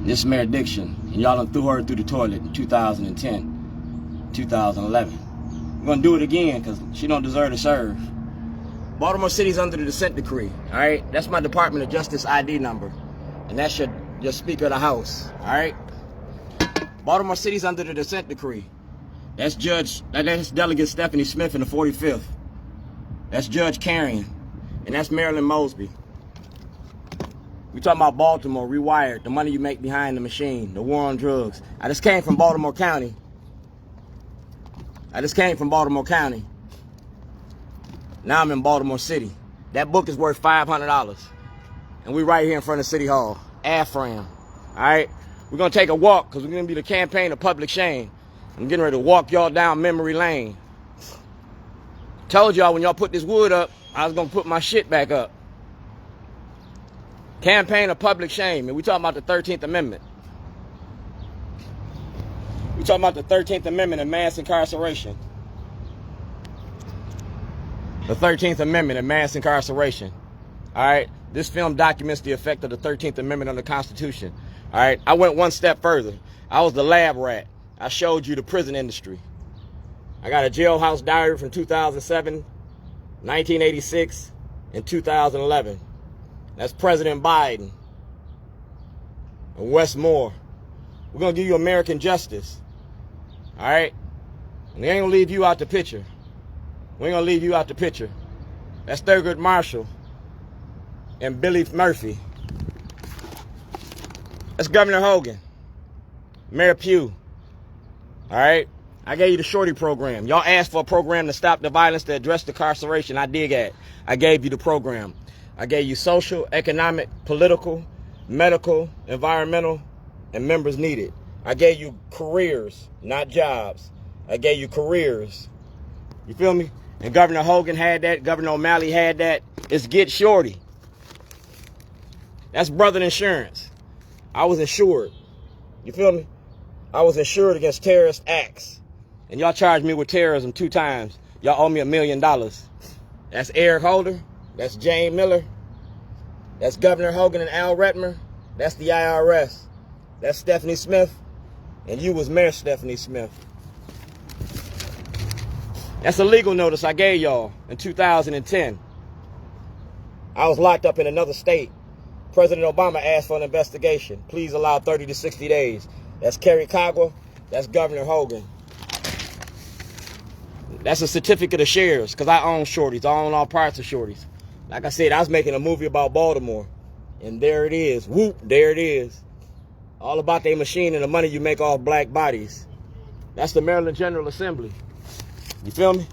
This Mayor Diction, and y'all done threw her through the toilet in 2010, 2011. We're gonna do it again because she don't deserve to serve. Baltimore City's under the Dissent Decree, all right? That's my Department of Justice ID number, and that's your Speaker of the House, all right? Baltimore City's under the Dissent Decree. That's Delegate Stephanie Smith in the 45th. That's Judge Carrion, and that's Marilyn Mosby. We talking about Baltimore, rewired, the money you make behind the machine, the war on drugs. I just came from Baltimore County. Now I'm in Baltimore City. That book is worth $500. And we right here in front of City Hall. AFRAM. Alright? We're going to take a walk because we're going to be the campaign of public shame. I'm getting ready to walk y'all down memory lane. Told y'all when y'all put this wood up, I was going to put my shit back up. Campaign of public shame. And we talking about the 13th Amendment. We talking about the 13th Amendment and mass incarceration. The 13th Amendment and mass incarceration. All right? This film documents the effect of the 13th Amendment on the Constitution. All right? I went one step further. I was the lab rat. I showed you the prison industry. I got a Jailhouse Diary from 2007, 1986, and 2011. That's President Biden and Wes Moore. We're going to give you American justice. All right? And they ain't going to leave you out the picture. We ain't gonna leave you out the picture. That's Thurgood Marshall and Billy Murphy. That's Governor Hogan, Mayor Pugh. All right? I gave you the Shorty program. Y'all asked for a program to stop the violence, to address the incarceration. I dig at. I gave you the program. I gave you social, economic, political, medical, environmental, and members needed. I gave you careers, not jobs. I gave you careers. You feel me? And Governor Hogan had that. Governor O'Malley had that. It's Get Shorty. That's brother insurance. I was insured. You feel me? I was insured against terrorist acts. And y'all charged me with terrorism 2 times. Y'all owe me $1 million. That's Eric Holder. That's Jane Miller. That's Governor Hogan and Al Redmer. That's the IRS. That's Stephanie Smith. And you was Mayor Stephanie Smith. That's a legal notice I gave y'all in 2010. I was locked up in another state. President Obama asked for an investigation. Please allow 30 to 60 days. That's Kerry Cagua. That's Governor Hogan. That's a certificate of shares because I own Shorties. I own all parts of Shorties. Like I said, I was making a movie about Baltimore. And there it is. Whoop, there it is. All about their machine and the money you make off black bodies. That's the Maryland General Assembly. You feel me?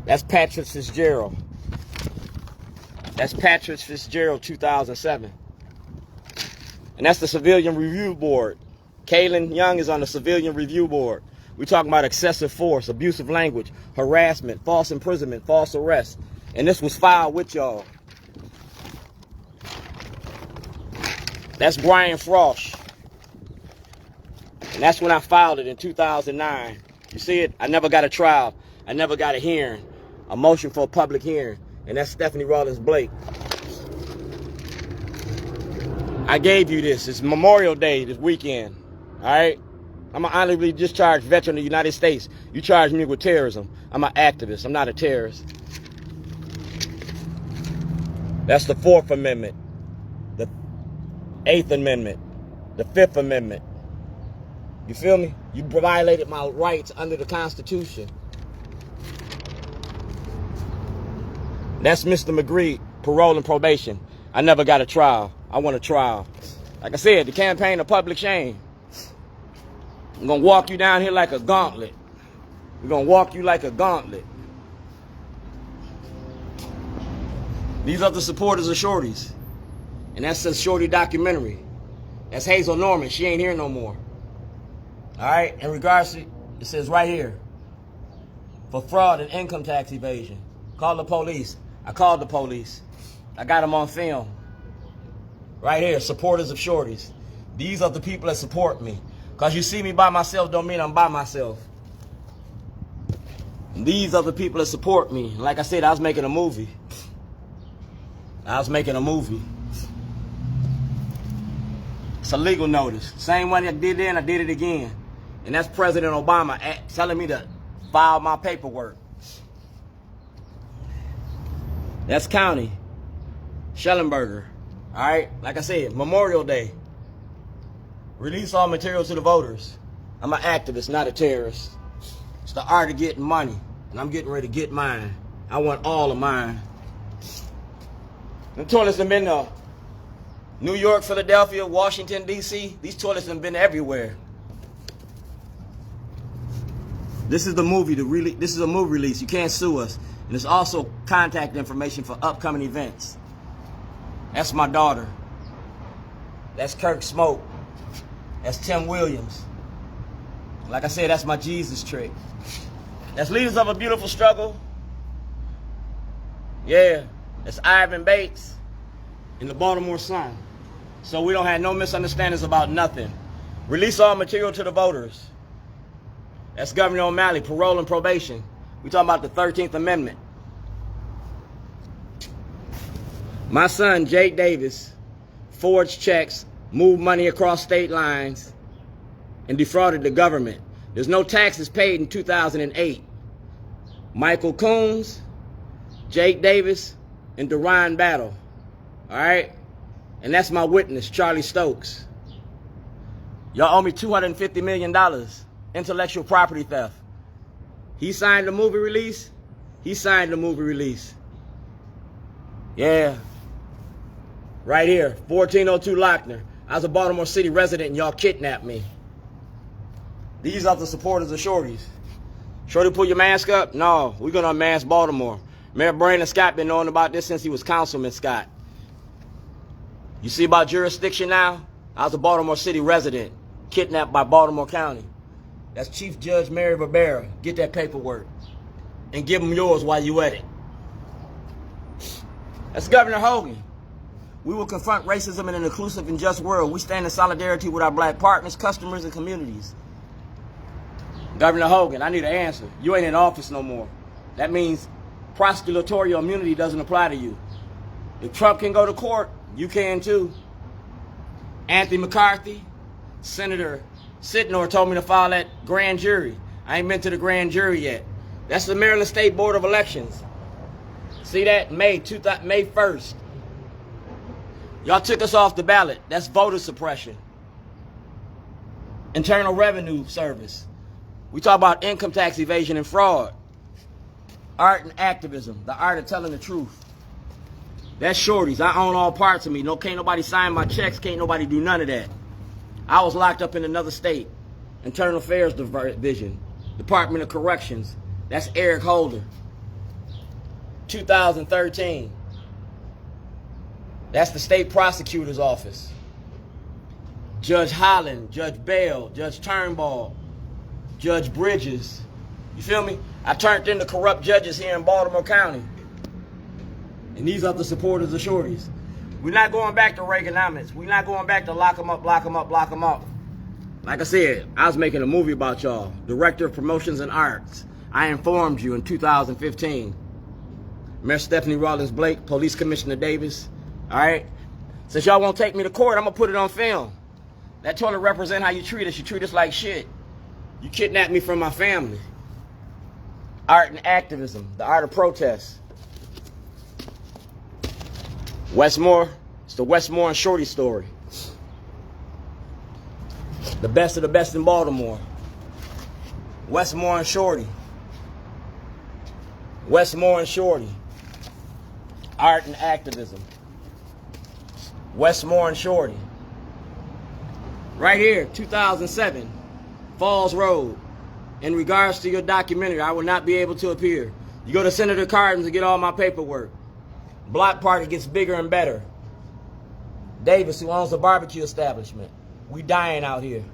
That's Patrick Fitzgerald. That's Patrick Fitzgerald 2007. And that's the Civilian Review Board. Kaylin Young is on the Civilian Review Board. We're talking about excessive force, abusive language, harassment, false imprisonment, false arrest. And this was filed with y'all. That's Brian Frosh. And that's when I filed it in 2009. You see it? I never got a trial. I never got a hearing. A motion for a public hearing. And that's Stephanie Rawlins Blake. I gave you this. It's Memorial Day this weekend. All right? I'm an honorably discharged veteran of the United States. You charge me with terrorism. I'm an activist. I'm not a terrorist. That's the 4th Amendment. The 8th Amendment. The 5th Amendment. You feel me? You violated my rights under the Constitution. That's Mr. McGree, parole and probation. I never got a trial. I want a trial. Like I said, the campaign of public shame. I'm going to walk you down here like a gauntlet. We're going to walk you like a gauntlet. These are the supporters of Shorties. And that's a Shorty documentary. That's Hazel Norman. She ain't here no more. All right? In regards to, it says right here, for fraud and income tax evasion. Call the police. I called the police. I got them on film. Right here, supporters of Shorties. These are the people that support me. Because you see me by myself don't mean I'm by myself. And these are the people that support me. Like I said, I was making a movie. It's a legal notice. Same one I did then, I did it again. And that's President Obama telling me to file my paperwork. That's County Shellenberger. All right, like I said, Memorial Day. Release all material to the voters. I'm an activist, not a terrorist. It's the art of getting money, and I'm getting ready to get mine. I want all of mine. The toilets have been to New York, Philadelphia, Washington, D.C. These toilets have been everywhere. This is the movie. This is a movie release. You can't sue us. And it's also contact information for upcoming events. That's my daughter. That's Kirk Smoke. That's Tim Williams. Like I said, that's my Jesus trick. That's Leaders of a Beautiful Struggle. Yeah, that's Ivan Bates in the Baltimore Sun. So we don't have no misunderstandings about nothing. Release all material to the voters. That's Governor O'Malley, parole and probation. We talking about the 13th Amendment. My son, Jake Davis, forged checks, moved money across state lines, and defrauded the government. There's no taxes paid in 2008. Michael Coons, Jake Davis, and Deron Battle. All right? And that's my witness, Charlie Stokes. Y'all owe me $250 million. Intellectual property theft. He signed the movie release. He signed the movie release. Yeah. Right here, 1402 Lochner. I was a Baltimore City resident and y'all kidnapped me. These are the supporters of Shorty's. Shorty, pull your mask up? No, we're gonna unmask Baltimore. Mayor Brandon Scott been knowing about this since he was Councilman Scott. You see about jurisdiction now? I was a Baltimore City resident, kidnapped by Baltimore County. That's Chief Judge Mary Barbera. Get that paperwork and give them yours while you at it. That's Governor Hogan. We will confront racism in an inclusive and just world. We stand in solidarity with our black partners, customers, and communities. Governor Hogan, I need an answer. You ain't in office no more. That means prosecutorial immunity doesn't apply to you. If Trump can go to court, you can too. Anthony McCarthy, Senator Sitnor told me to file that grand jury. I ain't been to the grand jury yet. That's the Maryland State Board of Elections. See that? May 1st. Y'all took us off the ballot. That's voter suppression. Internal Revenue Service. We talk about income tax evasion and fraud. Art and activism. The art of telling the truth. That's Shorty's. I own all parts of me. No, can't nobody sign my checks. Can't nobody do none of that. I was locked up in another state. Internal Affairs Division. Department of Corrections. That's Eric Holder. 2013. That's the state prosecutor's office. Judge Holland, Judge Bell, Judge Turnbull, Judge Bridges. You feel me? I turned into corrupt judges here in Baltimore County. And these are the supporters of Shorty's. We're not going back to Reaganomics. We're not going back to lock them up, lock them up, lock them up. Like I said, I was making a movie about y'all. Director of Promotions and Arts. I informed you in 2015. Mayor Stephanie Rawlins Blake, Police Commissioner Davis. All right? Since y'all won't take me to court, I'm going to put it on film. That toilet represent how you treat us. You treat us like shit. You kidnapped me from my family. Art and activism. The art of protest. Westmore. It's the Westmore and Shorty story. The best of the best in Baltimore. Westmore and Shorty. Westmore and Shorty. Art and activism. Westmore and Shorty. Right here, 2007, Falls Road. In regards to your documentary, I will not be able to appear. You go to Senator Cardin's to get all my paperwork. Block party gets bigger and better. Davis, who owns the barbecue establishment. We dying out here.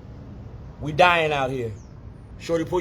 We dying out here. Shorty, pull your